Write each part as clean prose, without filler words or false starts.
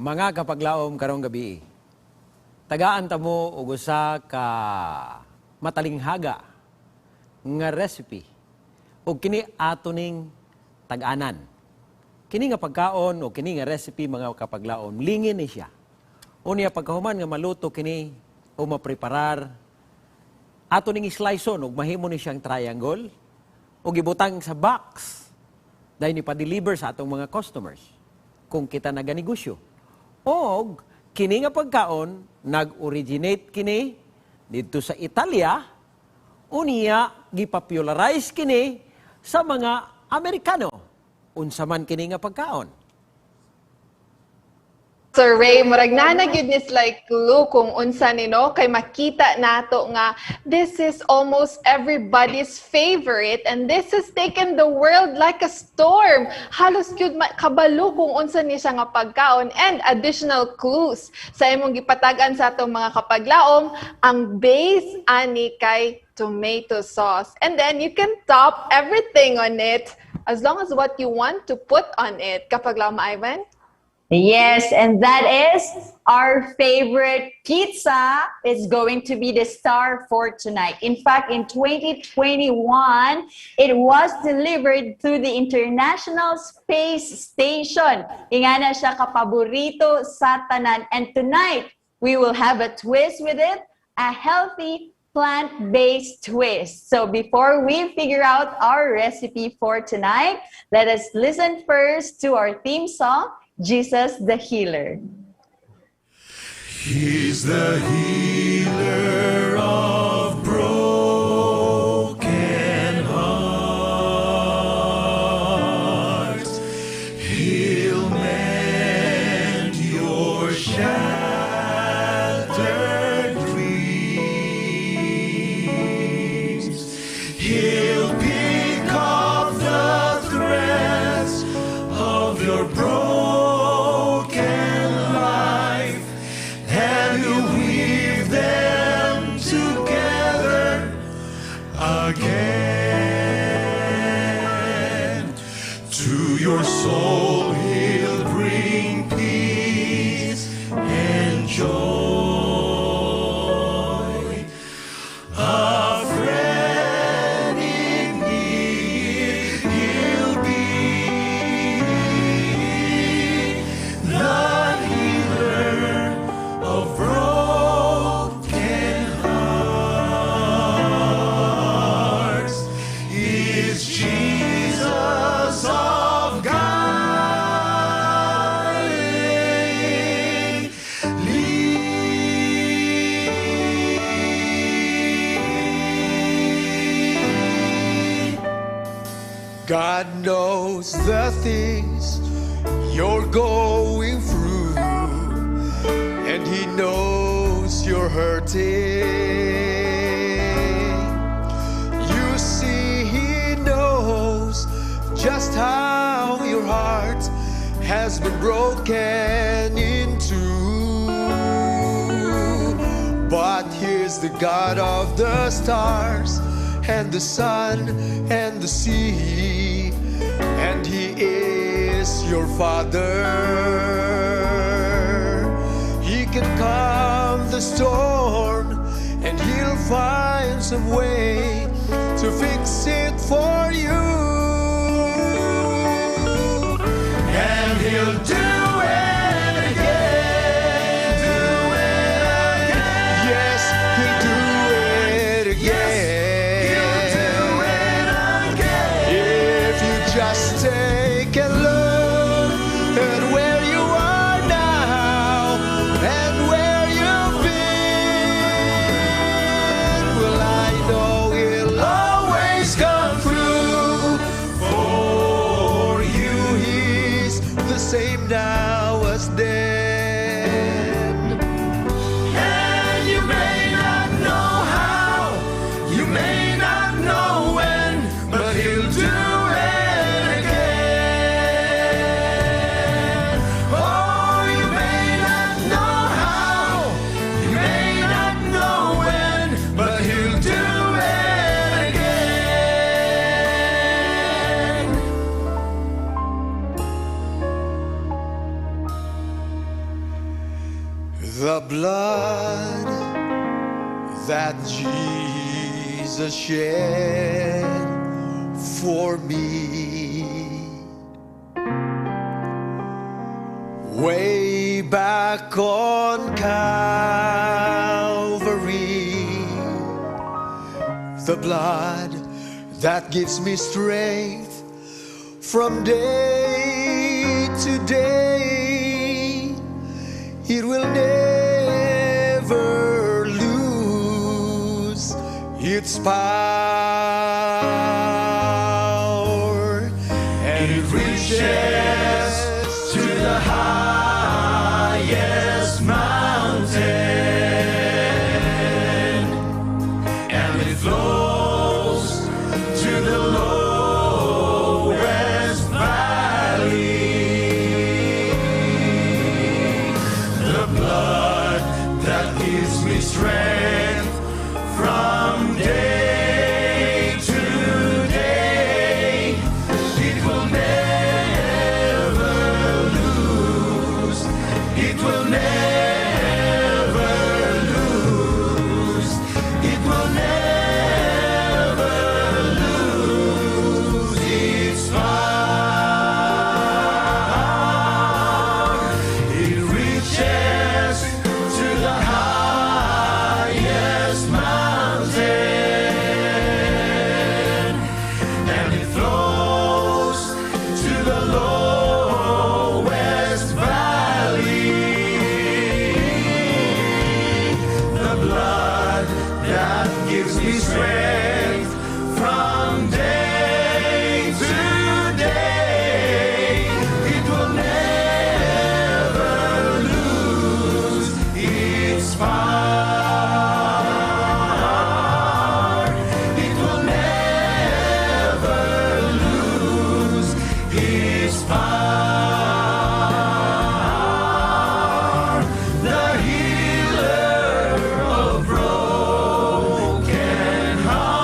Mga kapaglaom karong gabi, tagaan ta mo og usa ka matalinghaga nga recipe ug kini ato ning tag-anan. Kini nga pagkaon o kini nga recipe mga kapaglaom, lingin ni siya. Unya pagkahuman nga maluto kini o mapreparar, ato ning sliceon ug mahimo ni siyang triangle ug ibutang sa box dahil ipa-deliver sa atong mga customers kung kita naganegosyo. Og kini nga pagkaon nag-originate kini dito sa Italia, unya gipopularize kini sa mga Amerikano. Unsa man kini nga pagkaon? Sir Ray, murag na gyud ni like clue kung unsa ni no kay makita nato nga this is almost everybody's favorite and this has taken the world like a storm. Halos gyud kabalo kung unsa ni siya nga pagkaon and additional clues sa imong gipatagan sa atong mga kapaglaom, ang base ani kay tomato sauce. And then you can top everything on it as long as what you want to put on it. Kapaglaom Ivan? Yes, and that is our favorite pizza is going to be the star for tonight. In fact, in 2021, it was delivered to the International Space Station. Ingana siya kapaborito sa tanan. And tonight, we will have a twist with it, a healthy plant-based twist. So before we figure out our recipe for tonight, let us listen first to our theme song, Jesus the Healer. He's the healer of broken hearts. He'll mend your shattered dreams. He'll pick up the threads of your broken again. To your soul he'll bring peace and joy. A friend in need he'll be, the healer of broken hearts. Jesus of Galilee, God knows the things you're going through, and He knows you're hurting. You see, He knows just how your heart has been broken into. But here's the God of the stars and the sun and the sea, and He is your Father. He can calm the storm, and He'll find some way to fix it for you. And He'll do it again. Do it again. Yes, He'll do it again. Yes, He'll do it again. If you just take a look at where you are now and where you've been, well, I know He'll always come through for you. He's the same now as then. And you may not know how, you may not know when, but He'll do it again. Oh, you may not know how, you may not know when, but He'll do it again. The blood that Jesus shed for me way back on Calvary. The blood that gives me strength from day to day. It will never lose its power, and it reaches to the highest mountain, and it flows to the lowest valley. The blood that gives me strength from day to day, it will never lose, it will never lose, it will never lose its power. It reaches to the highest mountain, and it flows to the lowest valley. The blood that gives me strength from day to day, it will never lose its power. It will never lose its power. The healer of broken hearts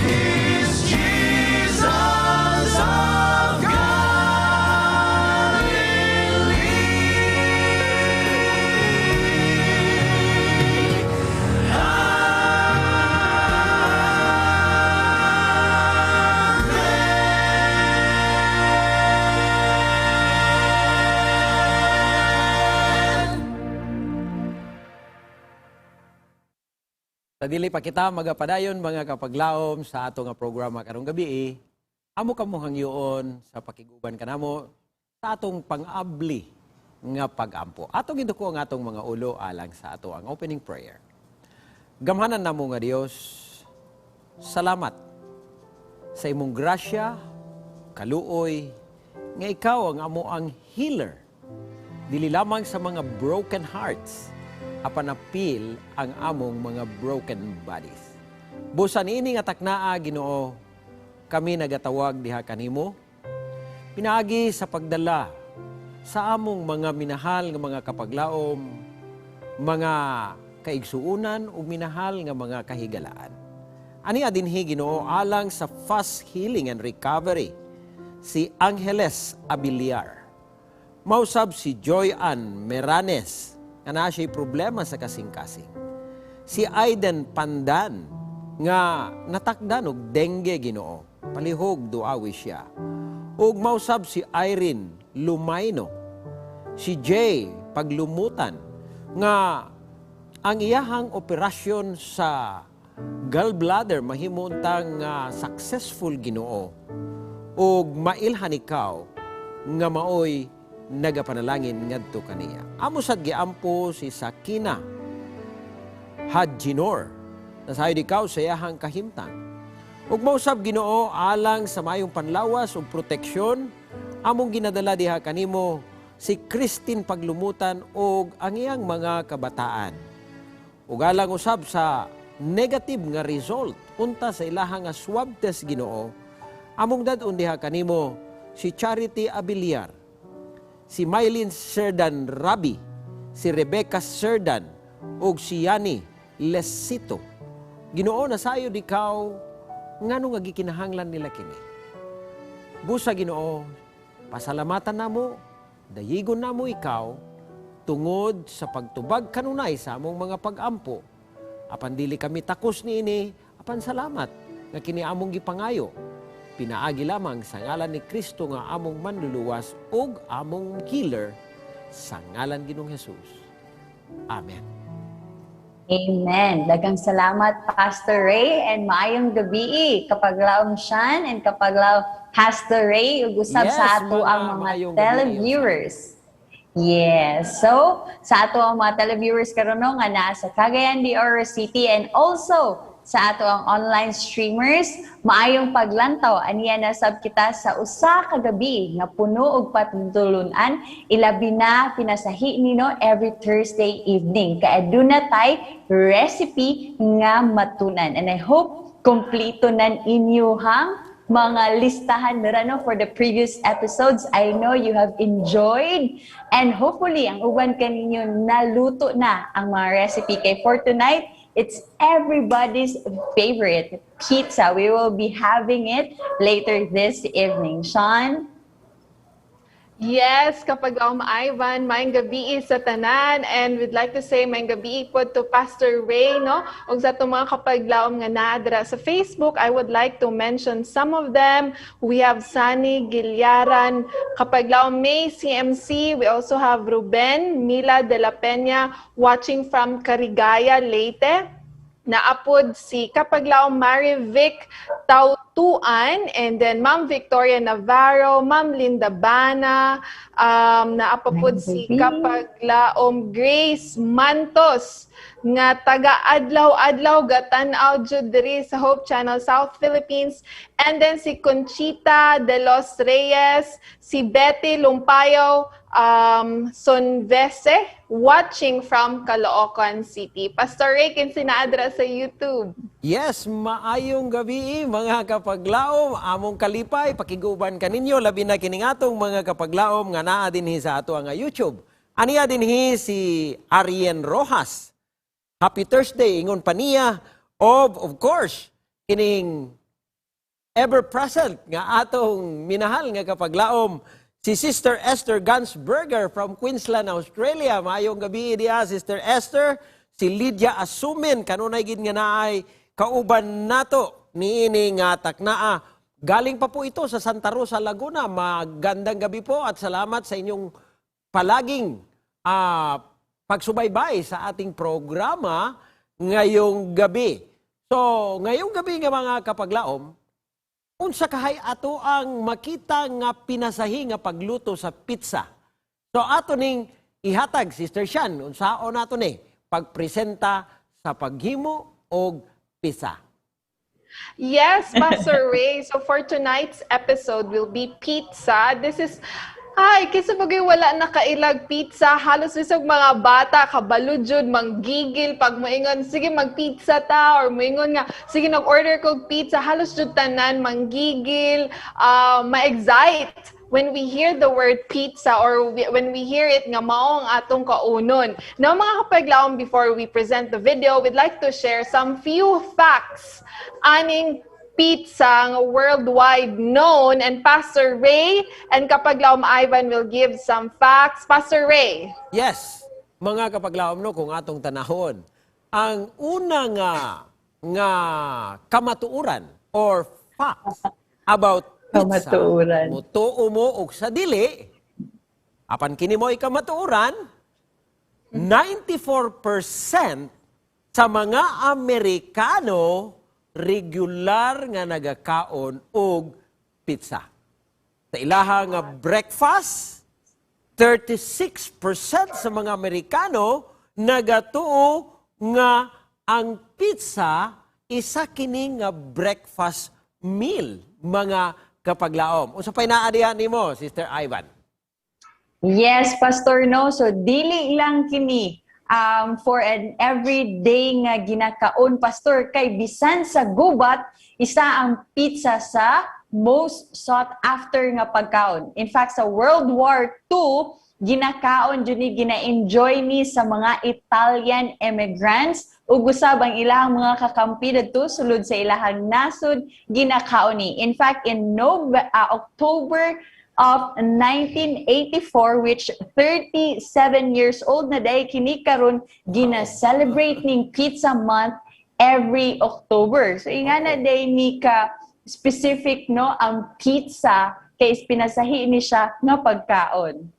is Jesus of Sa dili pa kita magapadayon mga kapaglaom sa ato nga programa karong gabi, amo kamo hangyoon sa pakiguban kanamo sa atong pang-abli nga pag-ampo. Atong giduko ang atong mga ulo alang sa ato ang opening prayer. Gamhanan namo nga Dios, salamat sa imong grasya, kaluoy, nga ikaw ang amo ang healer. Dili lamang sa mga broken hearts, apan apil ang among mga broken bodies. Busan ini nga taknaa, Ginoo, kami nagatawag diha kanimo, pinaagi sa pagdala sa among mga minahal nga mga kapaglaom, mga kaigsuunan o minahal nga mga kahigalaan. Ani adinhi, Ginoo, alang sa fast healing and recovery, si Angeles Abiliar. Mausab si Joy Ann Meranes, nga na siya'y problema sa kasing-kasing. Si Aiden Pandan, nga natakdan og dengue, Ginoo, palihog duawi siya. Ug mausab si Irene Lumayno, si Jay Paglumutan, nga ang iyahang operasyon sa gallbladder mahimuntang successful, Ginoo, ug mailhan ikaw nga maoy nagapanalangin ngadto kaniya. Amo sad giampo si Sakina Hadjinor, nasayod ikaw sa iyahang kahimtang. Ug mausab, Ginoo, alang sa mayong panlawas ug proteksyon, among ginadala diha kanimo si Christine Paglumutan ug ang iyang mga kabataan. Ug alang usab sa negative nga result unta sa ilahang nga swab test, Ginoo, among dadon diha kanimo si Charity Abiliar, si Mylene Serdan Rabi, si Rebecca Serdan, ug si Yani Lesito. Ginoo, nasayod ikaw ngano nga gikinahanglan nila kini. Busa, Ginoo, pasalamatan namo dayigon na mo ikaw, tungod sa pagtubag kanunay sa among mga pag-ampo. Apan dili kami takos niini, apan salamat nga kini among gipangayo. Pinaagi lamang sa ngalan ni Kristo nga among manluluwas ug among healer sa ngalan Ginoong Hesus. Amen. Amen. Daghang salamat, Pastor Ray, and maayong gabi kapag laom Sean and kapag laom Pastor Ray, ug usab Yes, sa ato mga ang maayong mga gabi, televiewers. Yes. So, sa ato ang mga televiewers karon no nga naa sa Cagayan de Oro City and also sa ato ang online streamers, maayong paglantaw aniya na sab kita sa usa ka gabi nga puno og patulun-an, ilabi na pinasahi nino every Thursday evening. Kay aduna tay recipe nga matunan. And I hope kompleto nan inyuhang mga listahan nila no for the previous episodes. I know you have enjoyed and hopefully ang uban kaninyo naluto na ang mga recipe. Kay for tonight, it's everybody's favorite pizza. We will be having it later this evening. Sean? Yes, kapag Ivan, maayong gabi sa tanan, and we'd like to say maayong gabi po to Pastor Ray, no? Og sa itong mga kapaglaom nga naadra sa Facebook, I would like to mention some of them. We have Sunny Gilyaran, kapaglaom May CMC. We also have Ruben Mila de la Peña watching from Carigaya, Leyte. Naapod si kapaglaom Marivic Tautuan, and then Ma'am Victoria Navarro, Ma'am Linda Bana, naapapod si kapaglaom Grace Mantos, nga taga-adlaw-adlaw gatan-aw jud diri sa Hope Channel South Philippines, and then si Conchita de los Reyes, si Betty Lumpayo Sonvese watching from Caloocan City. Pastor Ray, sinaadra sa YouTube. Yes, maayong gabi mga kapaglaom, among kalipay, pakiguban kaninyo, labi na kining atong mga kapaglaom nga naa dinhi sa ato nga YouTube. Aniya dinhi si Arien Rojas. Happy Thursday, ingon pa niya, of course, kining ever-present nga atong minahal nga kapaglaom, si Sister Esther Gansberger from Queensland, Australia. Maayong gabi diya, Sister Esther. Si Lydia Asumin, kanunay gid nga naay kauban nato niini nga Takna. Galing pa po ito sa Santa Rosa, Laguna. Magandang gabi po at salamat sa inyong palaging pagsubaybay sa ating programa ngayong gabi. So, ngayong gabi nga mga kapaglaom, unsa kahay ato ang makita nga pinasahi nga pagluto sa pizza. So ato ning ihatag, Sister Shan, unsaon nato ni pagpresenta sa paghimo og pizza. Yes, Pastor Ray. So for tonight's episode will be pizza. This is kaysa bagay wala nakailag pizza, halos isog mga bata, kabalo jud, manggigil, pag moingon, sige mag-pizza ta, or moingon nga, sige nag-order ko pizza, halos jud tanan, manggigil, ma-excite when we hear the word pizza or when we hear it nga mao ang atong kaunon. Now mga kapaglaom, before we present the video, we'd like to share some few facts aning pizza nga worldwide known, and Pastor Ray and kapaglaom Ivan will give some facts. Pastor Ray. Yes, mga kapaglaom no, kung atong tanahon, ang una nga kamatuuran or facts about pizza, mutuo mo og sa dili, apan kini mo kamatuuran, 94% sa mga Amerikano regular nga nagakaon og pizza. Sa ilaha nga breakfast, 36% sa mga Amerikano nagatuo nga ang pizza isa kini nga breakfast meal, mga kapaglaom. Unsa pay naa diha nimo, Sister Ivan? Yes, Pastor, no. So dili lang kini for an everyday nga ginakaon, Pastor, kay bisan sa gubat, isa ang pizza sa most sought after nga pagkaon. In fact, sa World War II, ginakaon jud ni, gina-enjoy ni sa mga Italian immigrants, ug usab ang ilang mga kakampi didto sulod sa ilahang nasod, ginakaon ni. In fact, in October of 1984, which 37 years old na day kini karon gina-celebrate ning Pizza Month every October. So inga na day ni ka specific no ang pizza kay pinasahi ni siya nga pagkaon.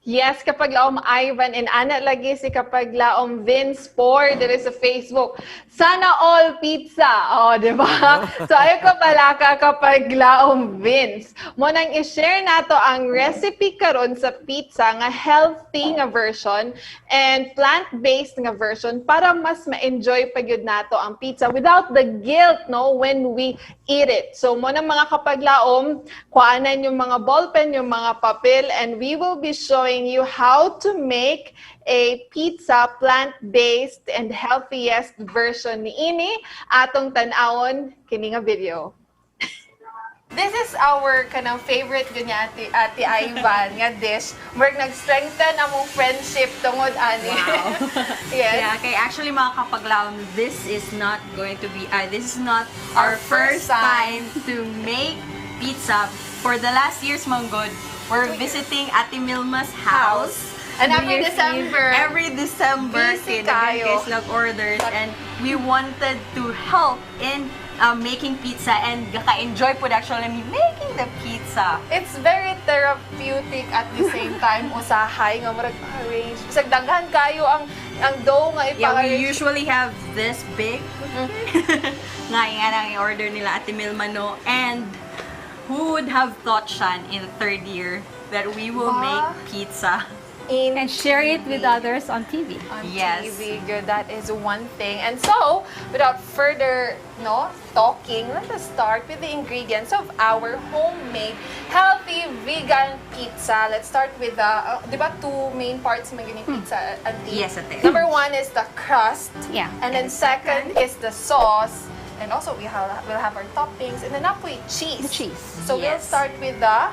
Yes, kapag laom Ivan and ana lagi si kapag laom Vince Por there is a Facebook. Sana all pizza. Oh, di ba? So ayo ka pala ka kapag laom Vince. Mo nang i-share nato ang recipe karon sa pizza nga healthy nga version and plant-based nga version para mas ma-enjoy pa gyud nato ang pizza without the guilt no when we eat it. So mo nang mga kapag laom, kuanan yung mga ballpen, yung mga papel, and we will be showing you how to make a pizza plant-based and healthiest version ni ini atong tan-awon kini nga video. This is our kanang favorite gunya ati Ivan nga dish. Work nag-strengthen among friendship tungod ani. Wow. Yes. Yeah, okay, actually mga kapaglaom, this is not our first time to make pizza. For the last years, Manggod, we're visiting Ate Milma's house. And New Year's Eve. Every December, Busy guys kayo. orders, and we wanted to help in making pizza and gaka-enjoy po actually making the pizza. It's very therapeutic at the same time. Usahay nga murag arrange. Bisag daghan kayo ang dough nga Yeah, we ipa-arrange. usually have this big. Nga nang i-order nila Ate Milma, no? And who would have thought, Shan, in the third year that we will make pizza? And share it with others on TV. On Yes. TV, good. That is one thing. And so, without further talking, let us start with the ingredients of our homemade healthy vegan pizza. Let's start with di ba two main parts ng pizza, Auntie? Yes, Ate. Number one is the crust. Yeah. And then second is the sauce. And also we'll have our toppings. And then apoy cheese. The cheese. So we'll Yes. start with the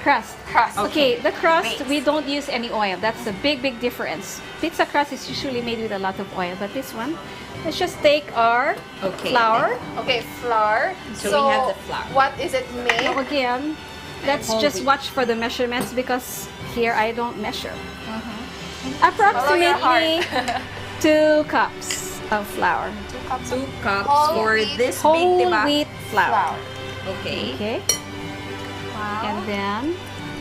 Crust. crust. Okay, the crust, Base. we don't use any oil. That's a big, big difference. Pizza crust is usually made with a lot of oil, but this one, let's just take our flour. Okay, flour. So we have the flour. What is it made? So again, let's whole just wheat. watch for the measurements because here I don't measure. Follow your Approximately heart. 2 cups of flour. 2 cups Whole for wheat. this Whole big, diba? wheat flour. Okay. Okay, Wow. and then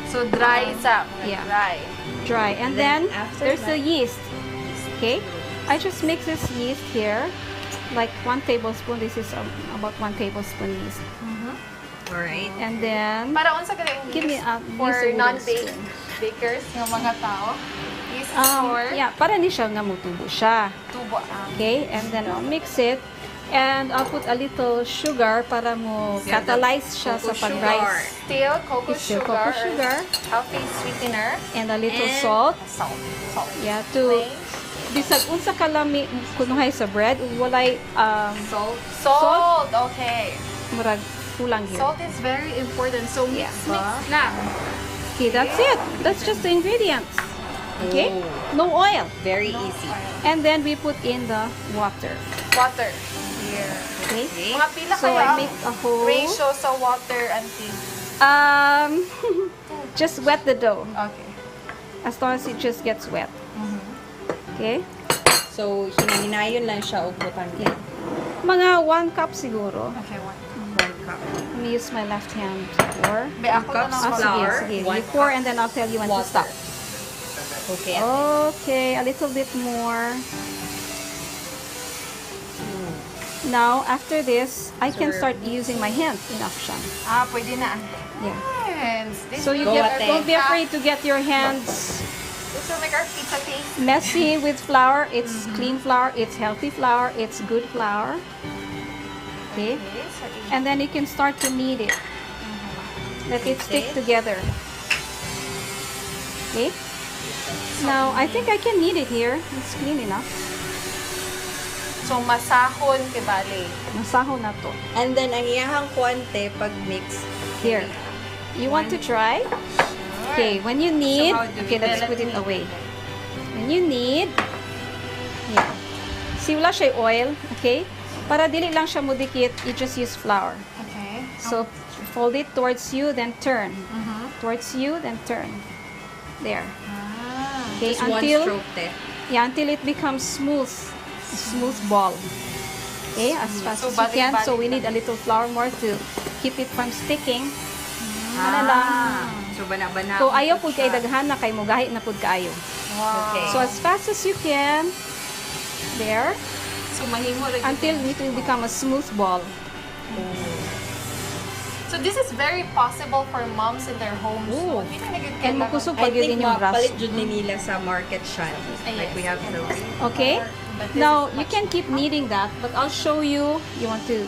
So dry sa Yeah. dry. dry. And Then then after there's the that- yeast. Okay, I just mix this yeast here, like 1 tablespoon. This is about 1 tablespoon yeast. Alright. And then Para unsa galing give me yeast a for use a wooden non-bakers spoon. nga mga tao. Yeast is for Yeah, para ni siya nga mutubo siya. tubo. Okay, and then I'll mix it. And I'll put a little sugar para mo Yeah, the catalyze siya sa cocoa pag-rise. Still cocoa It's still sugar. cocoa sugar. Healthy sweetener. And a little And salt. Salt. Yeah, to Plain. bisag unsa kalami kunuhay sa bread, walay Salt. Salt. Okay. murag kulang here. Salt is very important. So mix lang. Okay, that's it. That's just the ingredients. Okay? No oil. Very easy. And then we put in the water. Water. Here. Okay? Mga pila So kaya I make a whole ratio sa water, Auntie? just wet the dough Okay. as long as it just gets wet. Okay? So, hinahinayon lang siya o butang Yeah. Mga 1 cup siguro. Okay, one. 1 cup. Let me use my left hand to pour. Be, ako na cups lang. Ah, flour, sige, sige. 1 You pour cup and then I'll tell you when to water. stop. Okay. Okay, a little bit more. Now, after this, I can start using my hands enough siya. Pwede na. Yeah. Hands. This So you will Go, get, ate. don't be afraid to get your hands This will make our pizza taste. messy with flour. It's clean flour, it's healthy flour, it's good flour. Okay? Okay, so And then you can start to knead it. Let it stick together. Okay? Now, I think I can knead it here. It's clean enough. So masahon kay bale. Masaho na to. And then, ang iyahang kwante pag mix. Here. You want to try? Okay, when you knead, So how do we okay, let's let put it knead? away. When you knead, yeah. See, wala siya oil, okay? Para dili lang siya mudikit, you just use flour. Okay. So, fold it towards you, then turn. towards you, then turn. There. Okay, Just one stroke, te. yeah, until it becomes smooth. A smooth ball. Okay, as fast as you can. So we need a little flour more to keep it from sticking. Ano lang. So, bana-bana. So ayaw po kay daghan na kay mugahi na pud kaayo. Okay. So as fast as you can. There. So mahimo rin. Until it will become a smooth ball. So this is very possible for moms in their homes. Oo. Hindi na nagiging And makusog I pag yun think yung mapalit braso. jud ni nila sa market siya. Like we have those. Okay? Now, you can keep kneading that, but I'll show you. You want to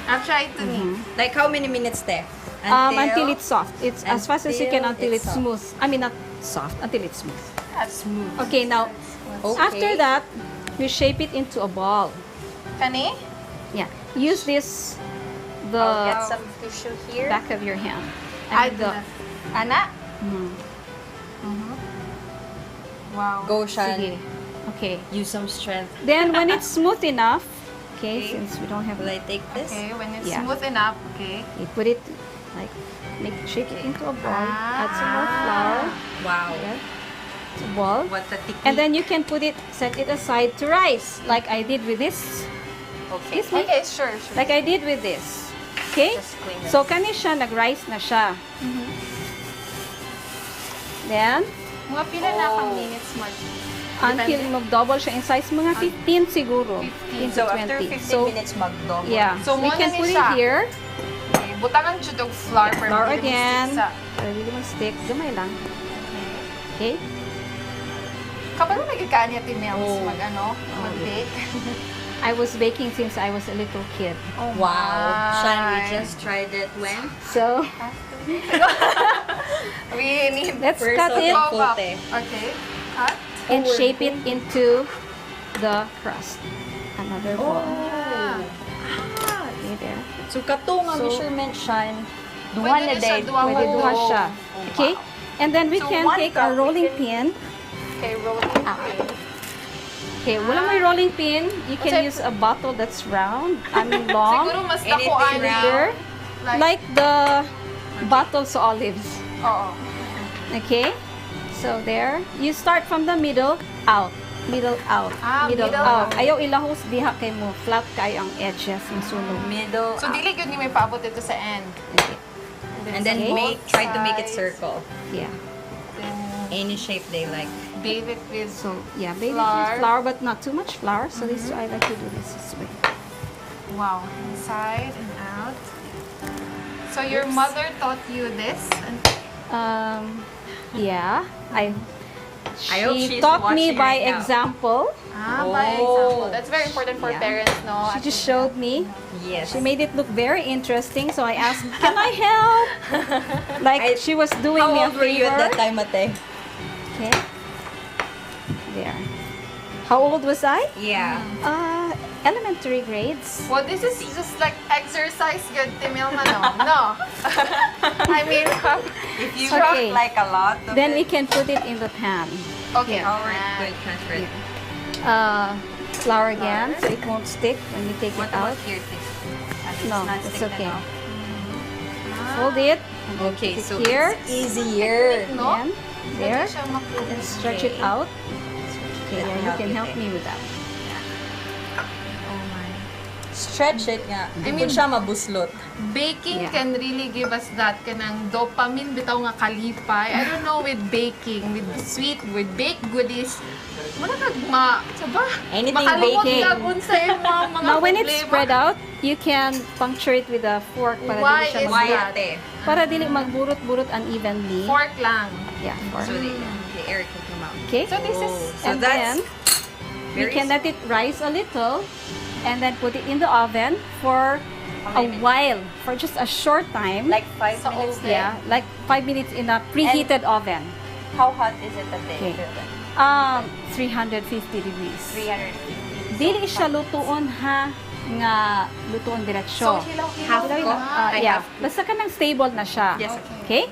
I'll try to knead. Like how many minutes, te? until it's soft. It's as fast as you can until Until it's it's smooth. I mean, not soft, until it's smooth. That's smooth. Okay, now, Okay. after that, you shape it into a ball. Kani? Yeah. Use this, the I'll get some tissue here. back of your hand. I And do the, that. Ana? Wow. Go, Shan. sige. Okay. Use some strength. Then, when it's smooth enough, okay, since we don't have, Will I take this? Okay, when it's Yeah. smooth enough, okay. you put it, like, shake it into a ball, add some more flour, Wow. yeah, it's a ball. What a technique. And then you can put it, set it aside to rise, like I did with this. Okay. Excuse me? Okay, sure. Like I did with this. Okay? Just clean it. So, kani siya, nag-rise na siya. Then, Mga pila na kang minutes mo? until mag-double siya in size, mga 15 siguro. 15 So to after 20. 15 So, minutes, mag-double. yeah. So, we muna can ni put siya. it here. Okay, butangan siya dog flour for Flour hindi again. mo-stick sa... Para hindi mag-stick. Gamay lang. Okay? Kapag nagkakaan niya tinels mag-ano, mag-bake. I was baking since I was a little kid. Oh Wow. my. Shan, we just tried it when? So, We need... let's First cut of it all, Go back. Pulte. Okay. Cut. and shape it into the crust. Another ball. Okay, there. So, kato nga So, measurement, Shan. Pwede Duwan na rin siya day. duwang Pwede buo. duha siya. Okay? And then we So, can one take cup, a we rolling can- pin. Okay, rolling out. Okay, wala may rolling pin. You can Kasi- use a bottle that's round. I mean long. Siguro mas Anything dakuan Bigger. Like the bottles olives. Oo. Okay? So there. You start from the middle, out. Middle, out. Middle out. out. Ayaw ilahos diha kay mo. Flat kayo ang edges ng sunog. Middle. So, dili yun yung may paabot ito sa end. Okay. And then Okay. try to make it sides. circle. Yeah. Then, Any shape they like. bathe it with... So, yeah, baby Flour. flour, but not too much flour. So this I like to do this way. Wow. Inside and out. So, your mother taught you this? And Yeah, hope she she's taught me watching by right now. example. by Oh. example. That's very important for Yeah. parents, no? She just showed me. Yes. She made it look very interesting, so I asked, "Can I help?" Like she was doing How me a old were you at that favor. time, Ate? Okay. There. How old was I? Yeah. Elementary grades. Well, this is just like exercise good, Timil, no? No. I mean, If you Okay. rock like a lot of Then we it, can put it in the pan. okay. how are you going to transfer it? Flour again, so it won't stick when you take What it out. about here, Ate? It's No, not it's stick okay. na, no? Hold it. And then Okay, put it so here. it's easier. No? Then, there. Pwede siya makuha. And stretch it Okay. out. Okay, Let me there, you help can you help there. me with that. Oh my. Stretch it nga. I I mean- siya mabuslot. Baking Yeah. can really give us that kanang dopamine bitaw nga kalipay. I don't know with baking, with sweet, with baked goodies. Wala kag saba? Anything makalimot baking. kag unsa yung mga Now, when it's flavor. spread out, you can puncture it with a fork para Why dili siya is Why, mag- that? Ate? para dili magburot-burot unevenly. Fork lang. Yeah, fork. So the air can come out. Okay? So this is So And that's then, we very can let it rise a little and then put it in the oven for a while, for just a short time. like 5 So, minutes okay. there. Yeah, like 5 minutes in a preheated oven. How hot is it a day? Okay. 350 degrees. 350. Dili siya lutuon ha nga lutuon diretsyo. So, hilaw-hilaw Half lang. cooked? Like yeah. half Basta ka nang stable na siya. Yes, Okay?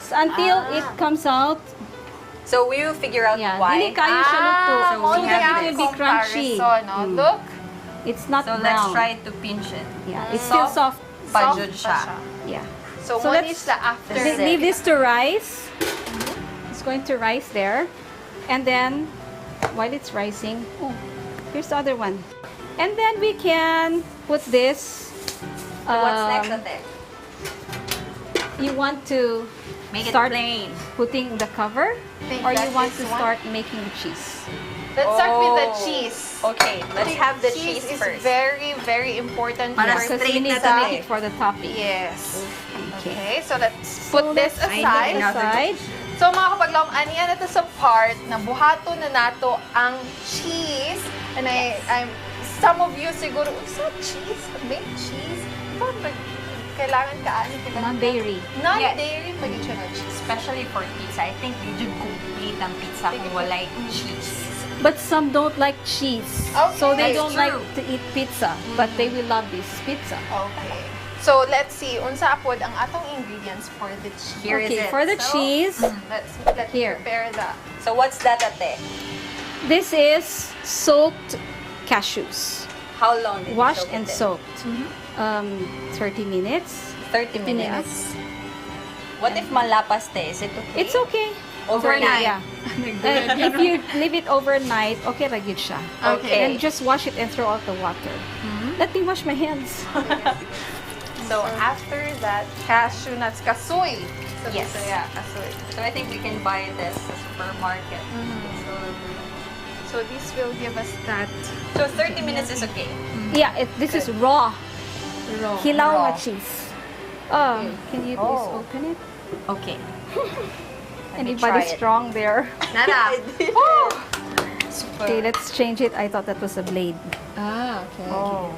So, until it comes out, So we will figure out yeah, why. dili kayo siya luto. So So, we that have it will be crunchy. Comparison, no? Look. It's not So brown. let's try to pinch it. Yeah, it's still soft. Pajud Soft pa siya. Yeah. So, So one let's- is the after. Leave this to rise. It's going to rise there. And then, while it's rising, oh, here's the other one. And then we can put this. What's next, um, ate? You want to Make it start plain. putting the cover, Think or that you want this to one? start making the cheese? Let's start with the Oh. cheese. Okay, let's have the cheese is first. very, very important Para for Because we need to na make it for the topping. Yes. Okay. Okay, so let's put this Put aside. it aside. So mga kapaglaom, aniya na to sa part na buhato na nato ang cheese. And some of you siguro, sa cheese? Baked cheese? Kailangan kaani ka lang. Non-dairy. Non-dairy pa siya na cheese. Especially for pizza. I think you should complete ang pizza kung walay cheese. But some don't like cheese. Okay. So they That's don't like true. to eat pizza. But they will love this pizza. Okay. So let's see, unsa apod ang atong ingredients for the cheese. Here is Okay, it. for the So, cheese, Let's Here. prepare the. So what's that, ate? this is soaked cashews. How long did you Washed soak and it in? soaked. 30 minutes. 30 minutes. What if malapas, te? Is it okay? It's okay. Overnight. Yeah. If you leave it overnight, okay ra gyud siya. Okay. And just wash it and throw out the water. Let me wash my hands. So after that, cashew nuts, kasoy. So Yes. Bisaya, kasoy. So I think we can buy this sa supermarket. So this will give us that So 30 minutes is okay. Yeah, this is raw. raw. Hilaw Raw. na cheese. Oh, can you please Oh. open it? Okay. Anybody try it. strong there? Nana. Okay, let's change it. I thought that was a blade. Ah, okay. Oh.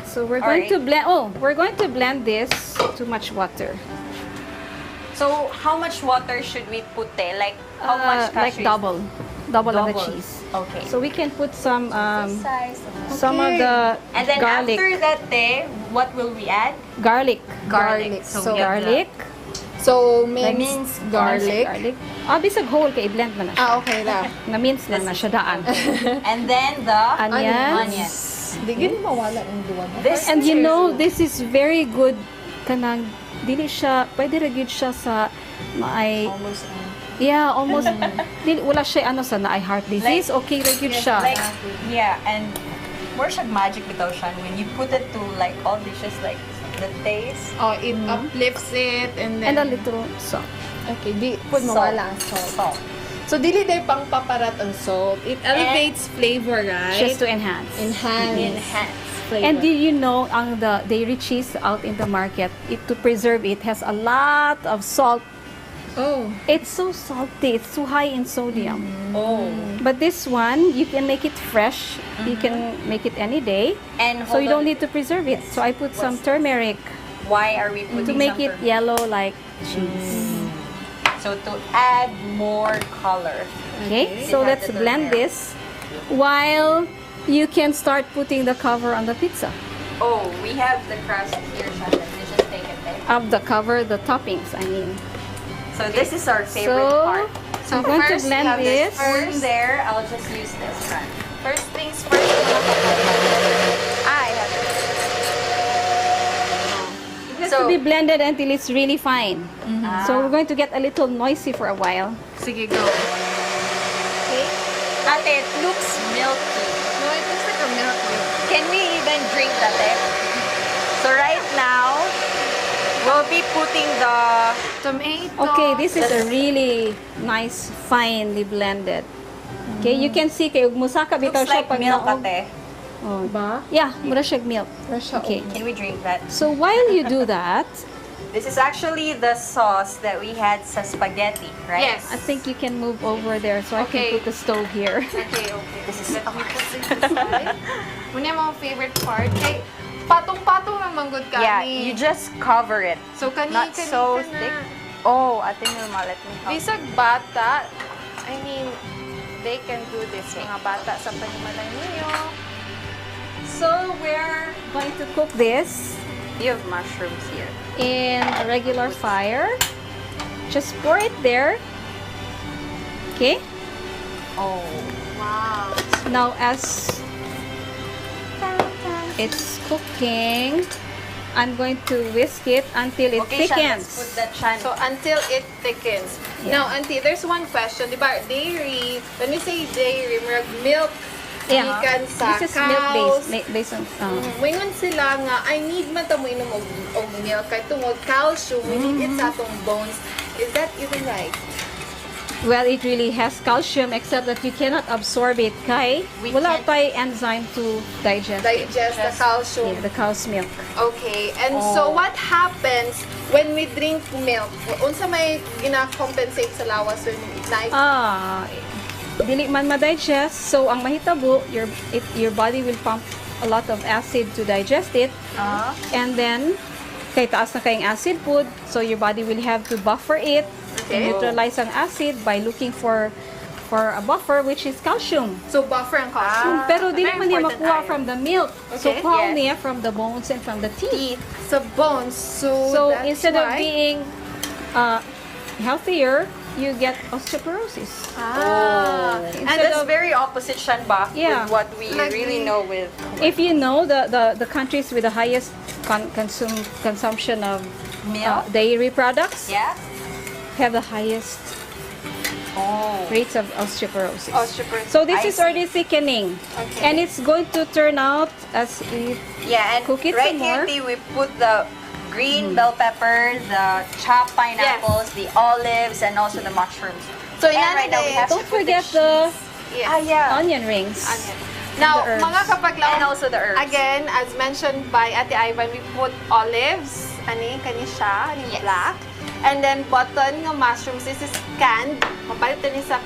So we're going Alright. to blend. Oh, we're going to blend this. Too much water. So how much water should we put there? Like how much Like cashew? double of the Double. cheese. Okay. So we can put some size. some of the And then garlic. after that, te, what will we add? Garlic. Garlic. So, So we have Garlic. So Like minced garlic. garlic. Bisag whole kay i-blend man na siya. Ah, okay na. Na-mince na siya daan. and then the Onions. onions. Di gini mawala ng duwa. This And you too. know, this is very good kanang dili siya, pwede ra gyud siya sa maay Almost. yeah, almost dili wala siya ano sa naay heart disease, okay ra gyud siya. Like, yeah, and more siya magic bitaw siya when you put it to like all dishes, like the taste. Oh, it uplifts it and then And a little salt. Okay, di pud mawala ang salt. Salt. So dili day pang paparat ang salt. It elevates flavor, right? Just to enhance. Enhance. flavor. And did you know ang the dairy cheese out in the market, to preserve it has a lot of salt. Oh. It's so salty. It's too high in sodium. Oh. But this one, you can make it fresh. You can make it any day. And So you hold don't on. need to preserve it. So I put some turmeric Why are we putting to make some it turmeric? yellow like cheese. So to add more color. Okay, Okay. so It has let's the blend turmeric. this while you can start putting the cover on the pizza. Oh, we have the crust here, Shannon. We just take it there. Of the cover, the toppings, I mean. So this is our favorite So, part. I'm going to first we blend have this this. Spoon there, I'll just use this one. First things first, mga kapatid. I have it. It has So- to be blended until it's really fine. Ah. So we're going to get a little noisy for a while. Sige, go. Okay. Ate, it looks milky. No, it looks like a milk. Can we even drink that? So right now, we'll be putting the Tomato. Okay, this is a really nice, finely blended. Okay, you can see kay ug musaka bitaw looks siya like pag milk, naog. ate. Oh. Ba? Yeah, mura siya milk. Russia. Okay. Can we drink that? So while you do that, This is actually the sauce that we had sa spaghetti, right? Yes. I think you can move over there so I Okay. can put the stove here. Okay, okay. This is Let me put this aside. Muna yung mga favorite part. Kay, patong-patong naman good ka Yeah, ni. you just cover it. So, Not so thick. Oh, ate Nilma, let me help. Bisag bata, I mean, they can do this. Mga bata sa panimalay ninyo. So we're going to cook this You have mushrooms here. in a regular fire. Just pour it there. Okay? Oh. Wow. Now as it's cooking, I'm going to whisk it until it Okay, Shan, thickens. let's put that Shan. So until it thickens. Now, Auntie, there's one question. Diba, dairy, when we say dairy, milk, Yeah. gikan sa This is cows. milk-based, based on... Mingon sila nga, I need man ta mo inom og milk kay tungod calcium, we need it sa atong bones. Is that even right? Well, it really has calcium except that you cannot absorb it kay We wala can't- tayo enzyme to digest it. Digest the calcium. Yeah, the cow's milk. Okay. And so what happens when we drink milk? Unsa may gina-compensate sa lawas when night? Dili man ma-digest, so ang mahitabo, your body will pump a lot of acid to digest it. And then, kay taas na kayong acid food, so your body will have to buffer it Okay. and neutralize ang acid by looking for a buffer, which is calcium. So buffer ang calcium. Pero dili very man niya important makuha iron. from the milk. So, Okay, kuha yes. niya from the bones and from the teeth. Sa bones. So that's instead of why- being healthier, you get osteoporosis. And Instead that's of- very opposite, Shan, ba? Yeah. With what we Like really we- know with If you know the countries with the highest consumption of milk. dairy products Yeah. have the highest rates of osteoporosis. Osteoporosis. So this I is see. already thickening, Okay. and it's going to turn out as if Yeah, and Cook it right some here, more. T, we put the green bell pepper, the chopped pineapples, the olives, and also the mushrooms. So And yan right now we have don't to put forget the the cheese. Ah, yeah. onion rings. Now, the herbs. mga kapaglaw, And also the herbs. again, as mentioned by Ate Ivan, we put olives, kani siya, Yes. black. And then button nga mushrooms, this is canned. Mapalit ni sa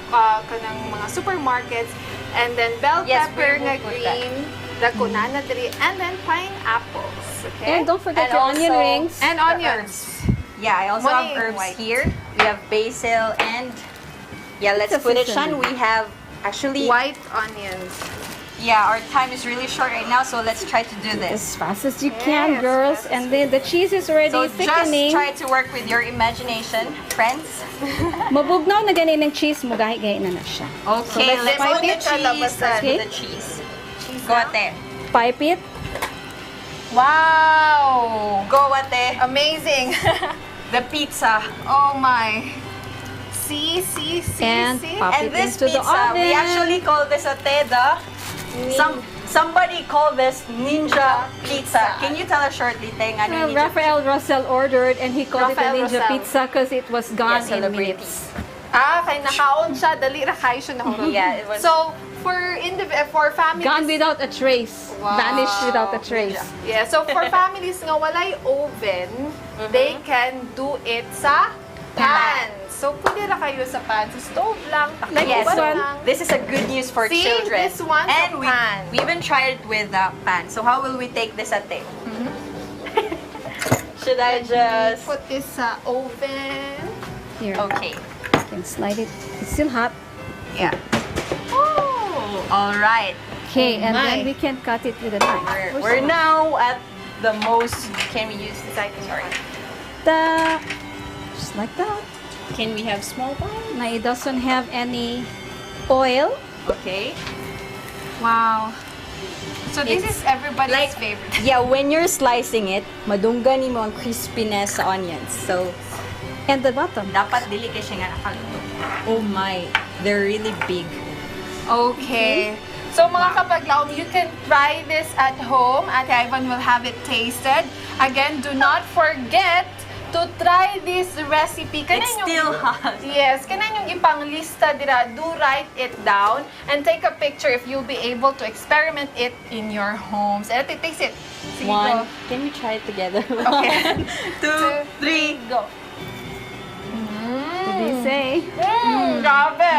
kanang mga supermarkets. And then bell Yes, pepper we will nga put that. green, raconana diri, and then pineapples. Okay? And don't forget And your onion also- rings. And the onions. Yeah, I also Money have herbs white. here. We have basil and yeah, let's It's a put it, seasoning. Shan. We have actually White onions. yeah, our time is really short right now, so let's try to do As this. fast as you can, Yes, girls. fast And then the cheese is already So just thickening. try to work with your imagination, friends. Mabugnaw na ganin ng cheese mo, gahi-gahi na siya. Okay, let's let's put put the it sa cheese. labasan. Let's Okay. put the cheese. Go ate. Pipe it. Wow! Go ate. Amazing. The pizza. Oh my. See. And pop And it this into the pizza, we oven. actually call this ate the somebody call this ninja pizza. Can you tell us shortly, Teng? Ano Well, yung ninja Rafael Russell ordered and he called Rafael it a ninja Russell. pizza because it was gone Yeah, in celebrity. minutes. Kay nakaon siya, dali ra kayo siya nahurot. Yeah, it was- So, for families... Gone without a trace. Wow. Vanished without a trace. Yeah, so for families nga walay oven, they can do it sa pan. So, pwede ra kayo sa pan. Sa stove lang, Like Yes, this so one. this is a good news for See, children. this one, and the pan. we even tried it with the pan. So how will we take this ate? Should I just? Put this sa oven. Here, Okay. you can slide it. It's still hot. Yeah. Oh, all right. Okay, and my. then we can cut it with a knife. We're now at the most. Can we use this? Sorry. Just like that. Can we have small pan? Now it doesn't have any oil. Okay. Wow. So this It's is everybody's like- favorite. Yeah, when you're slicing it, madunggani mo ang crispiness sa onions. So, And the bottom. dapat dili kay siya nga nakaluto. Oh my, they're really big. Okay. So mga kapaglaw, you can try this at home. Ate Ivan will have it tasted. Again, do not forget to try this recipe. It's still hot. Yes, kanan yung ipanglista dira. Do write it down and take a picture if you'll be able to experiment it in your homes. And taste it. Sige, One. go. Can we try it together? Okay. 2, 3, go. What do you say? Grabe.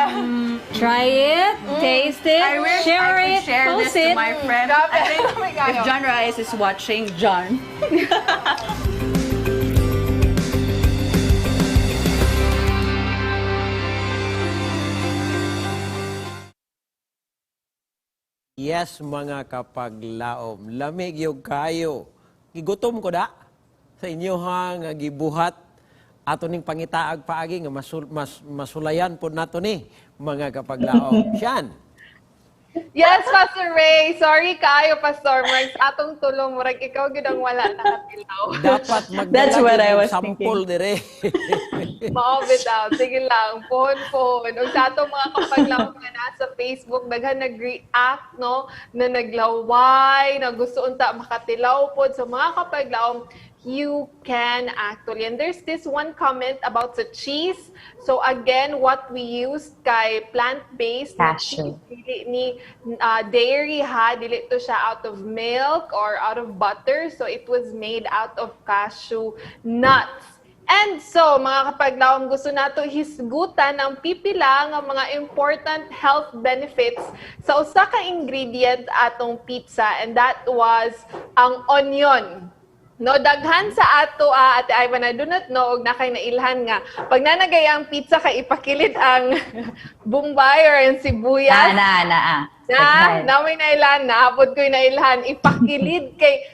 Try it, taste it, I wish share I it, could share post this it. to my friend. Grabe. I think Oh my God. if John Reyes is watching, John. Yes, mga kapaglaom, lamig yung kayo. Gigutom ko da sa inyo nga gibuhat ato ning pangitaag paagi nga masulayan po nato ni mga kapaglaom. Siyan. Yes, Pastor Ray. Sorry kayo, Pastor Mark. Sa atong tulong, murag ikaw gid ang wala nakatilaw. Dapat That's what I magdala was sample dire. Mao bitaw. Sige lang. Phone. Ug sa atong mga kapaglawom nga nasa Facebook, daghan nag-react, no? Na naglaway, na gusto unta makatilaw pod sa mga kapaglawom. You can actually. And there's this one comment about the cheese. So again, what we used kay plant-based na Cashew. cheese, dili ni dairy ha, dili to siya out of milk or out of butter. So it was made out of cashew nuts. And so, mga kapaglawom, gusto nato hisgutan ang pipila nga mga important health benefits sa usa ka ingredient atong pizza, and that was ang onion. No, daghan sa ato Ate Ivan, I do not know og nakay nailhan nga pag nanagay ang pizza kay ipakilid ang bombay or ang sibuyas. Namay nailhan, naabot ko'y nailhan, ipakilid kay,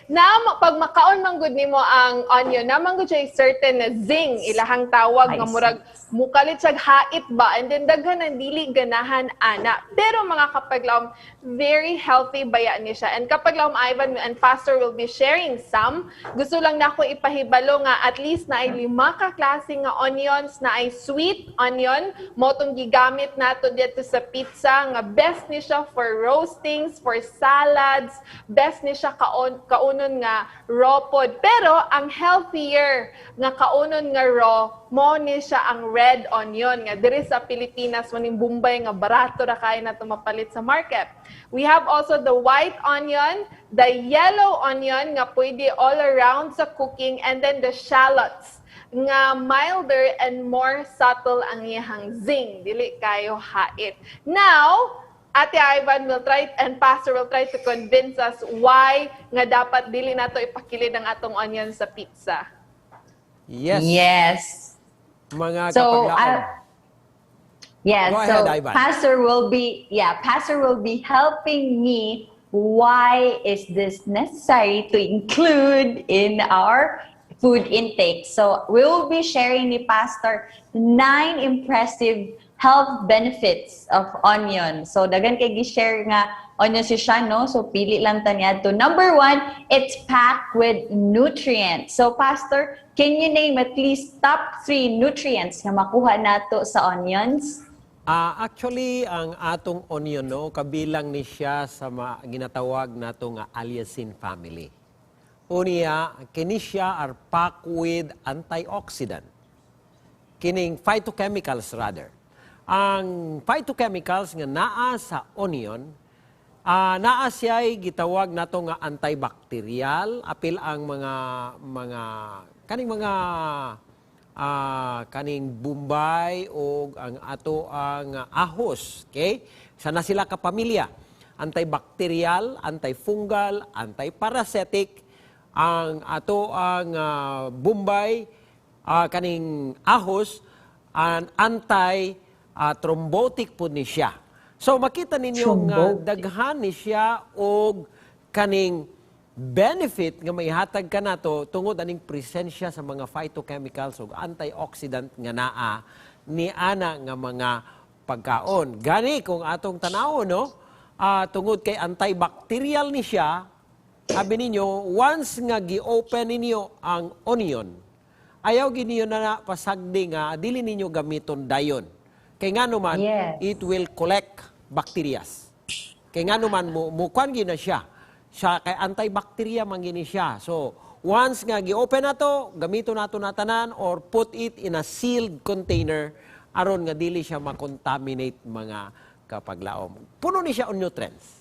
pag makaon man gud nimo ang onion, naman gud siya certain na zing, ilahang tawag, nga murag, mukalit siya hait ba, and then daghan ang dili ganahan ana. Pero mga kapaglawom, very healthy baya ni siya. And kapaglawom Ivan and Pastor will be sharing some. Gusto lang na ako ipahibalo nga at least na ay 5 ka klase nga onions, na ay sweet onion, mo tong gigamit nato dito sa pizza, nga best ni siya for roastings, for salads, best ni siya kaunon nga raw pod. Pero ang healthier nga kaunon nga raw, mo ni siya ang red onion nga diri sa Pilipinas maning Bombay nga barato ra kay na mapalit sa market. We have also the white onion, the yellow onion nga pwede all around sa cooking, and then the shallots nga milder and more subtle ang iyang zing, dili kayo hait. Now, Ate Ivan will try and Pastor will try to convince us why nga dapat dili nato ipakilid ang atong onion sa pizza. Yes. Mga So, kapaglawom. yes, Go so ahead, Ivan. Pastor will be helping me why is this necessary to include in our food intake. So we will be sharing ni Pastor 9 impressive health benefits of onion. So dagan kay gi-share nga onion si siya, no? So pili lang ta niya to. Number 1, it's packed with nutrients. So Pastor, can you name at least top 3 nutrients na makuha nato sa onions? Actually, ang atong onion, no, kabilang ni siya sa ginatawag nato nga alliacin family. Unya, kini siya are packed with antioxidant. Kining phytochemicals rather. Ang phytochemicals nga naa sa onion, naa siya'y gitawag nato nga antibacterial, apil ang kaning Bombay o ang ato ang ahos, okay? Sana sila kapamilya. Antibacterial, antifungal, antiparasitic, ang ato ang Bombay, kaning ahos, anti-thrombotic po ni siya. So makita ninyo nga daghan ni siya og kaning benefit nga maihatag ka nato tungod aning presensya sa mga phytochemicals ug antioxidant nga naa ni ana nga mga pagkaon. Gani kung atong tanaw, no, tungod kay antibacterial ni siya, sabi ninyo, once nga gi-open ninyo ang onion, ayaw giniyo na pasagdi nga dili ninyo gamiton dayon. Kay nga naman, it will collect bacteria. Kay nga naman, mukwan gina siya. Siya kay antibacteria man gini siya. So, once nga gi-open na to, gamito nato na tanan or put it in a sealed container aron nga dili siya makontaminate mga kapaglaom. Puno ni siya on nutrients.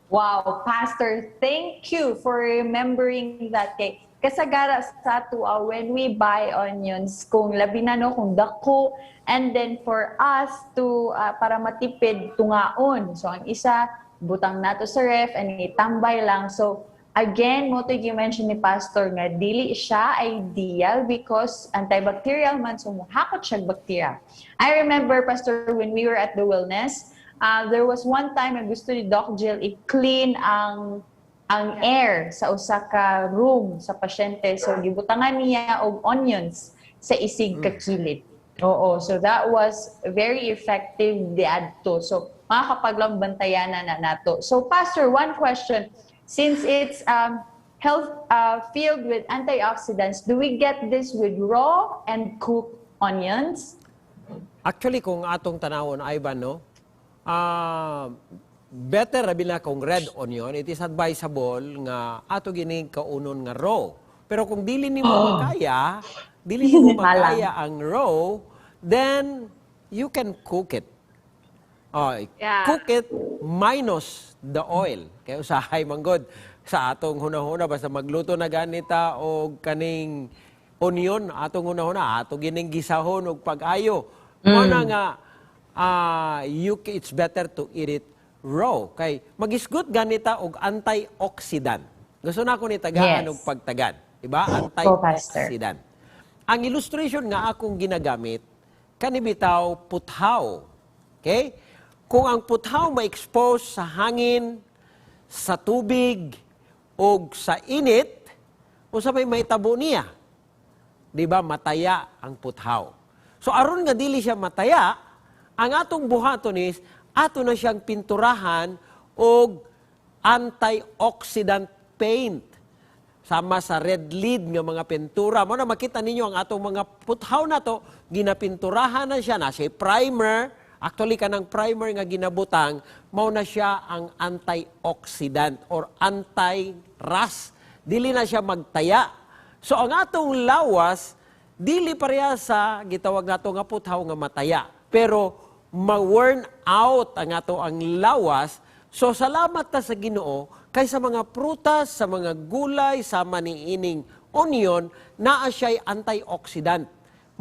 Wow, Pastor, thank you for remembering that. Kasagara sa tuwa when we buy onions, kung labi na, no, kung dako, and then for us to, para matipid, tungaon. So, ang isa, butang nato sa ref, and itambay lang. So, again, mo to you-mention ni Pastor nga, dili siya ideal because antibacterial man, so hakot siya bacteria. I remember, Pastor, when we were at the wellness, there was one time na gusto ni Doc Jill i-clean ang air sa usa ka room sa pasyente. So gibutangan niya og onions sa isig ka kilid. Oo, so that was very effective diadto. So makakapaglang bantayan na nato. So Pastor, one question. Since it's health filled with antioxidants, do we get this with raw and cooked onions? Actually, kung atong tanawon, Ivan, no? Better rabi na kung red onion, it is advisable nga ato gining kaunon nga raw. Pero kung dili nimo makaya, dili nimo makaya ang raw, then you can cook it. Yeah. Cook it minus the oil. Kaya usahay manggod sa atong hunahuna basta magluto na ganita o kaning onion atong hunahuna ato gining gisahon og pag-ayo. Muna nga it's better to eat it raw. Kay magisgot ganita og antioxidant. Gusto na ko ni tagaan og pagtagan, diba? Antioxidant. Ang illustration nga akong ginagamit kani bitaw puthaw. Okay? Kung ang puthaw ma-expose sa hangin, sa tubig, o sa init, o sa may tabo niya, di ba, mataya ang puthaw. So, aron nga dili siya mataya, ang atong buhaton is, ato na siyang pinturahan o antioxidant paint. Sama sa red lead nga mga pintura. Mo na makita ninyo ang atong mga puthaw na to, ginapinturahan na siya, na siya primer. Actually, kanang primer nga ginabutang, mao na siya ang antioxidant or anti-rust. Dili na siya magtaya. So, ang atong lawas, dili pareha sa gitawag nato nga puthaw nga mataya. Pero, ma-worn out ang ato ang lawas. So, salamat ta sa Ginoo kay sa mga prutas, sa mga gulay, sa maniining onion, naa siya'y antioxidant.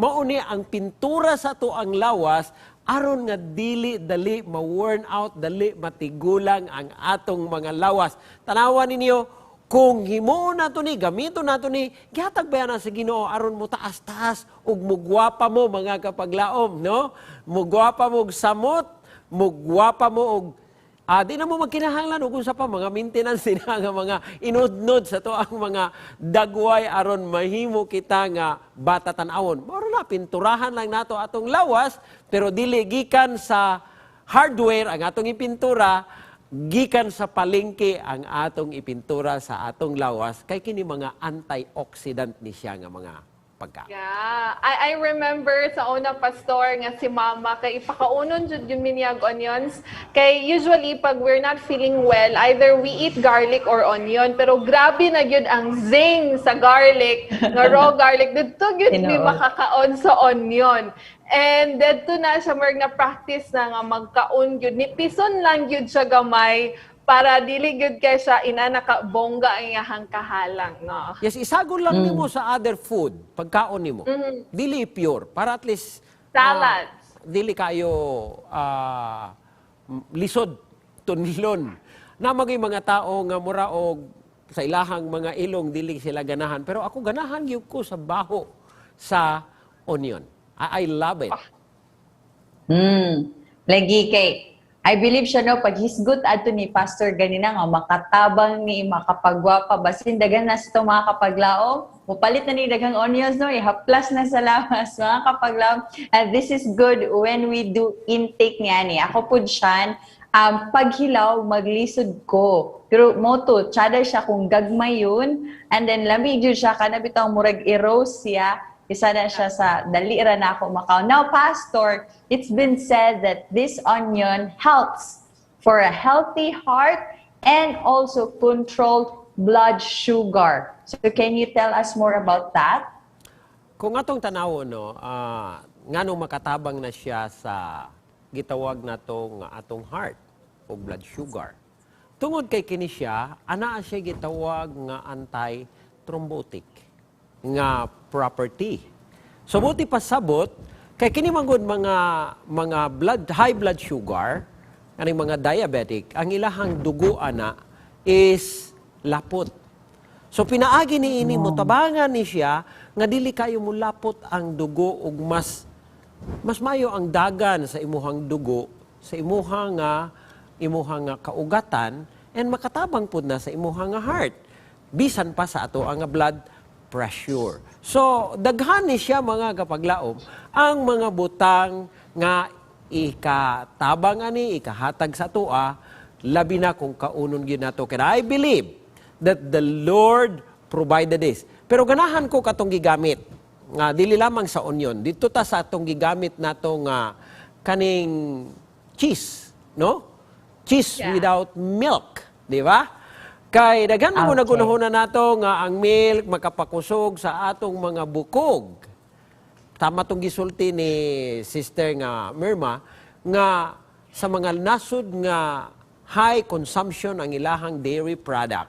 Mauni ang pintura sa to ang lawas, aron nga dali ma-worn out, dali matigulang ang atong mga lawas. Tanawan ninyo, kung himo nato ni, gamito nato ni, gihatag ba yan sa Ginoo aron mo taas-taas ug mugwapa mo mga kapaglaom, no? Mugwapa mo og samot, mugwapa mo og di na mo magkinahanglan ug unsa pa mga maintenance nga mga inudnod sa to ang mga dagway aron mahimo kita nga bata tan-awon. Mao na pinturahan lang nato atong lawas pero dili gikan sa hardware ang atong ipintura, gikan sa palengke ang atong ipintura sa atong lawas kay kini mga antioxidant ni siya nga mga pagkaon. Yeah. I remember sa una pastor nga si mama kay ipakaunon jud yung miniag onions. Kay usually pag we're not feeling well, either we eat garlic or onion. Pero grabe na yun ang zing sa garlic, nga raw garlic. Dito yun may makakaon sa onion. And dito na siya na practice na nga magkaon yun. Nipison lang yun siya gamay para dili gyud kay siya ina nakabongga ang iyahang kahalang, no? Yes, isagol lang nimo sa other food, pagkaon nimo. Dili pure, para at least Salads. dili kayo lisod, tunilon. Na magay mga tao nga mura og sa ilahang mga ilong dili sila ganahan, pero ako ganahan gyud ko sa baho sa onion. I love it. Lagi kay I believe siya no, pag hisgot ato ni Pastor ganina nga makatabang ni makapagwapa basin dagan na sa itong mga kapaglaom, mupalit na ni dagang onions no, ihaplas na sa lawas mga kapaglaom. And this is good when we do intake niya ni. Ako po siyan, paghilaw, maglisod ko. Pero moto, tsada siya kung gagmay yun. And then lamig yun siya, kanabitang murag i-roast siya. Isa na siya sa dalira na ako makaw. Now, Pastor, it's been said that this onion helps for a healthy heart and also control blood sugar. So can you tell us more about that? Kung atong tanawon no, nganong makatabang na siya sa gitawag nato nga atong heart o blood sugar. Tungod kay kini siya, ana siya gitawag nga anti-thrombotic nga property. So buti pa sabot kay kini manggod mga high blood sugar kaning mga diabetic, ang ilahang dugo ana is lapot. So pinaagi ni ini mo tabangan ni siya nga dili kayo mulapot ang dugo ug mas mayo ang dagan sa imuhang dugo sa imuhang nga kaugatan and makatabang pud na sa imuhang nga heart. Bisan pa sa ato ang blood pressure. So, daghan ni siya mga kapaglaom, ang mga butang nga ikatabang ani, ikahatag sa tua, labi na kung kaunon yun nato. Kaya I believe that the Lord provided this. Pero ganahan ko katong gigamit, nga dili lamang sa onion, dito ta sa atong gigamit nato nga kaning cheese, no? Cheese without milk, di ba? Kay daghan mo Okay. nagunahuna nato nga ang milk makapakusog sa atong mga bukog. Tama tong gisulti ni Sister nga Mirma nga sa mga nasud nga high consumption ang ilahang dairy product,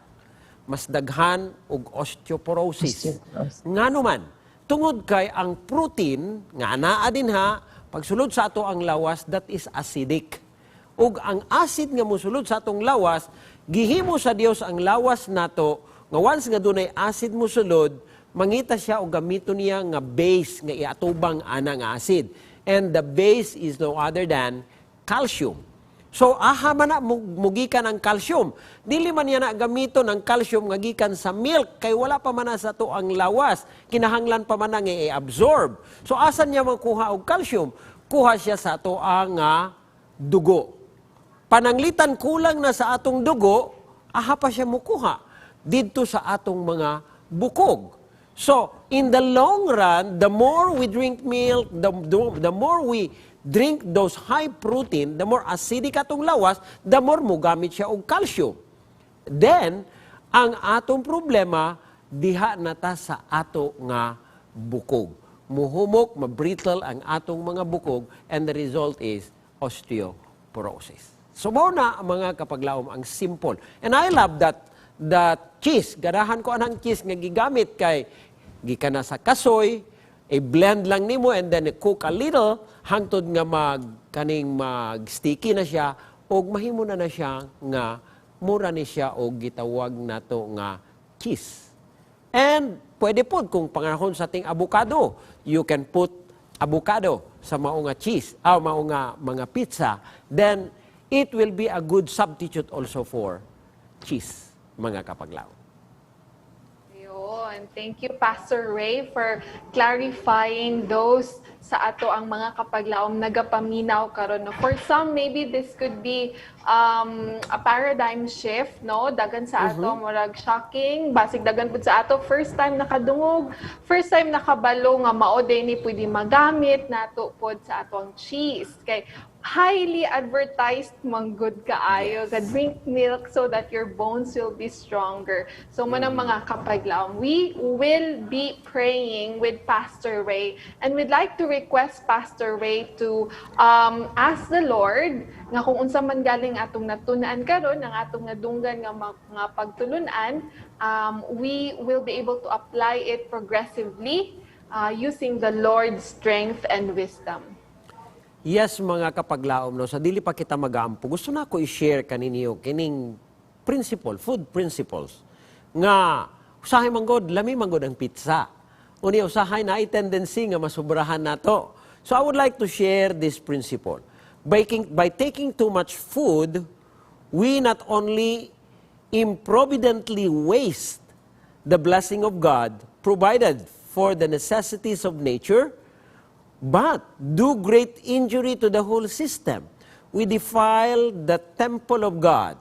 mas daghan og osteoporosis. Ngano man, tungod kay ang protein nga anaa din ha, pagsulod sa ato ang lawas, that is acidic. Ug ang acid nga mosulod sa atong lawas, gihimo sa Dios ang lawas nato nga once nga dunay acid mosulod, mangita siya o gamiton niya nga base nga iatubang ana nga acid. And the base is no other than calcium. So, aha man na mugikan ang calcium. Dili man niya na gamiton ang calcium nga gikan sa milk, kay wala pa man na sa to ang lawas. Kinahanglan pa man nga i-absorb. So, asan niya makuha og calcium? Kuha siya sa to ang dugo. Pananglitan kulang na sa atong dugo, aha pa siya mukuha dito sa atong mga bukog. So, in the long run, the more we drink milk, the more we drink those high protein, the more acidic atong lawas, the more mugamit siya og calcium. Then, ang atong problema, diha na ta sa ato nga bukog. Muhumok, mabrittle ang atong mga bukog, and the result is osteoporosis. So, mao na mga kapaglaom ang simple. And I love that cheese. Ganahan ko anang cheese nga gigamit kay gikan na sa kasoy, i-blend lang nimo and then cook a little hangtod nga mag-sticky na siya o mahimo na siya nga mura ni siya o gitawag nato nga cheese. And pwede po kung panganahon sa ating avocado, you can put avocado sa mao nga cheese, mao nga mga pizza, then it will be a good substitute also for cheese, mga kapaglaw. Yun. Thank you, Pastor Ray, for clarifying those sa ato ang mga kapaglaom nagapaminaw karon. No? For some, maybe this could be a paradigm shift, no? Dagan sa ato, murag shocking, basig dagan pud sa ato, first time nakadungog, first time nakabalo nga mao din ni pwede magamit nato pod sa atong cheese. Kay highly advertised manggod kaayo, ka drink milk so that your bones will be stronger. So manang mga kapaglaom, we will be praying with Pastor Ray, and we'd like to request Pastor Ray to ask the Lord nga kung unsa man galing atong natunan karon, ang atong nadunggan nga mga pagtulunan, we will be able to apply it progressively using the Lord's strength and wisdom. Yes, mga kapaglaom, no, sa dili pa kita mag-aampo, gusto na ko i-share kaninyo kining principle, food principles, nga usahay manggod, lami manggod ang pizza. Uni usahay na ay tendency nga masubrahan nato. So I would like to share this principle. By taking too much food, we not only improvidently waste the blessing of God provided for the necessities of nature, but do great injury to the whole system. We defile the temple of God.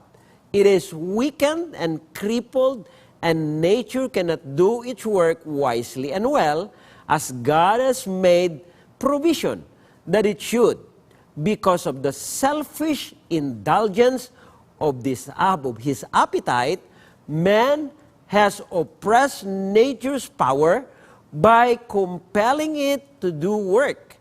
It is weakened and crippled, and nature cannot do its work wisely and well as God has made provision that it should, because of the selfish indulgence of his appetite. Man has oppressed nature's power by compelling it to do work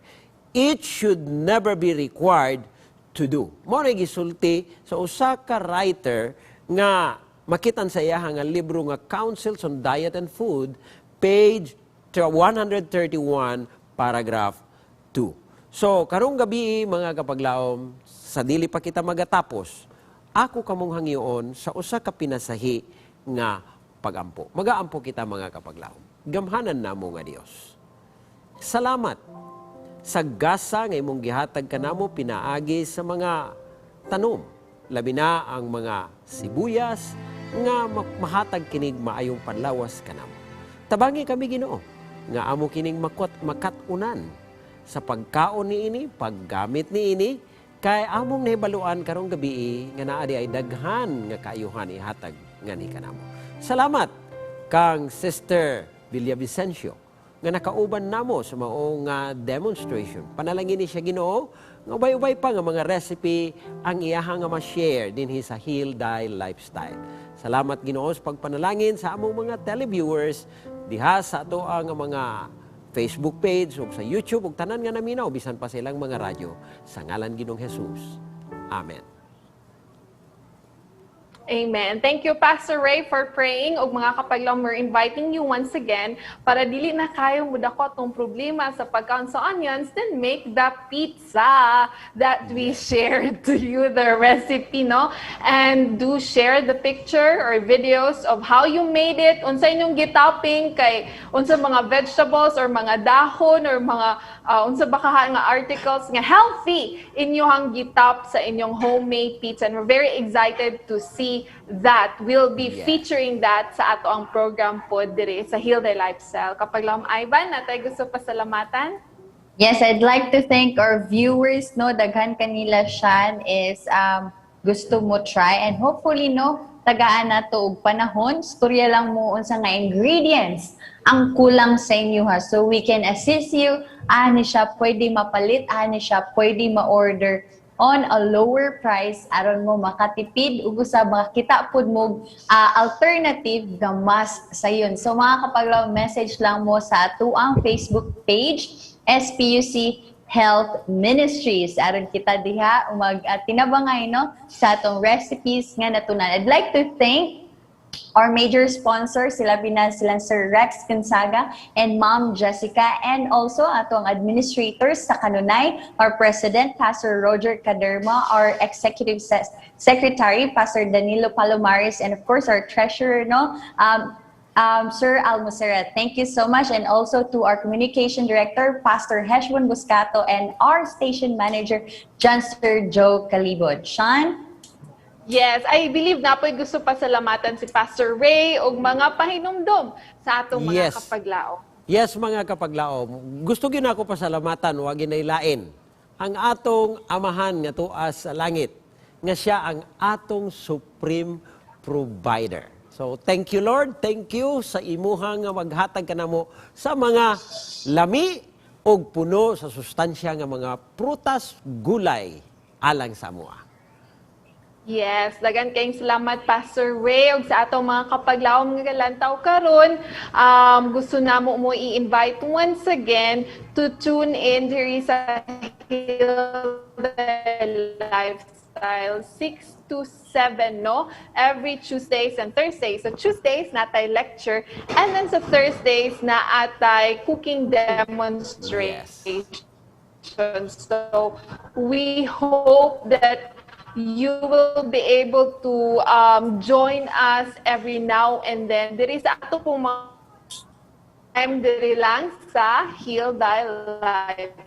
it should never be required to do. Mo na gisulti sa usa ka writer nga makitan sa iya nga libro nga Counsels on Diet and Food, page 131, paragraph 2. So, karong gabi mga kapaglaom, sa dili pa kita magatapos, ako kamong hangyoon sa usa ka pinasahi nga pagampo. Magaampo kita mga kapaglaom. Gamhanan namo nga Dios. Salamat sa gasa nga imong gihatag kanamo pinaagi sa mga tanom. Labi na ang mga sibuyas nga mahatag kinig maayong panlawas kanamo. Tabangi kami Ginoo nga amo kining makatunan sa pagkaon ni ini, paggamit ni ini, kay among nahibaluan karong gabi nga naa di ay daghan nga kaayuhan ihatag ngani kanamo. Salamat kang Sister Villavicencio nga nakauban namo sa maong demonstration. Panalangin ni siya Ginoo nga ubay-ubay pa nga mga recipe ang iyaha nga ma-share dinhi sa Heal Thy Lifestyle. Salamat Ginoo sa pagpanalangin sa among mga televiewers diha sa ato ang mga Facebook page ug sa YouTube ug tanan nga naminaw bisan pa silang mga radyo sa ngalan Ginoong Hesus. Amen. Amen. Thank you, Pastor Ray, for praying. Og mga kapaglaw, we're inviting you once again para dili na kayo mudakot ng problema sa pagkaon sa onions, then make the pizza that we shared to you, the recipe, no? And do share the picture or videos of how you made it, unsa inyong gitopping, kay unsa mga vegetables or mga dahon or mga unsa baka nga articles nga healthy inyong gitop sa inyong homemade pizza. And we're very excited to see that. We'll be featuring that sa ato ang program po dire sa Heal Thy Lifestyle. Kapag lang Ivan, natay gusto pasalamatan? Yes, I'd like to thank our viewers, no, daghan kanila siyan is gusto mo try and hopefully no tagaan na to og panahon, storya lang mo unsa nga ingredients ang kulang sa inyo ha, so we can assist you. Ani siya pwede mapalit, ani siya pwede ma-order on a lower price aron mo makatipid ug usab makakita pud mo alternative nga mas sayon. So mga kapaglaw, message lang mo sa ato ang Facebook page SPUC Health Ministries aron kita diha tinabangay no sa atong recipes nga natunan. I'd like to thank our major sponsors, sila Sir Rex Gonzaga and Ma'am Jessica, and also atong administrators sa kanunay, our President, Pastor Roger Caderma, our Executive Secretary, Pastor Danilo Palomares, and of course our Treasurer, no, Sir Almocera. Thank you so much. And also to our Communication Director, Pastor Heshbon Buscato, and our Station Manager, John Sir Joe Calibod. Sean? Yes, I believe na po gusto pasalamatan si Pastor Ray o mga pahinumdom sa atong mga kapaglao. Yes, mga kapaglao. Gusto gyud ako pasalamatan, wa ginailain ang atong amahan nga tuas sa langit, nga siya ang atong supreme provider. So, thank you Lord, thank you sa imuha nga maghatag kanamo sa mga lami og puno sa sustansya nga mga prutas, gulay alang sa amoa. Yes, dagan kayong salamat Pastor Ray ug sa atong mga kapaglawom nga galantaw karon. Gusto namo mo i-invite once again to tune in diri sa Heal the Lifestyle 6 to 7, no? Every Tuesdays and Thursdays. So Tuesdays natay lecture and then sa Thursdays na atay cooking demonstration. So we hope that you will be able to join us every now and then. Diri sa ato pong mga time diri lang sa Heal Thy Lifestyle.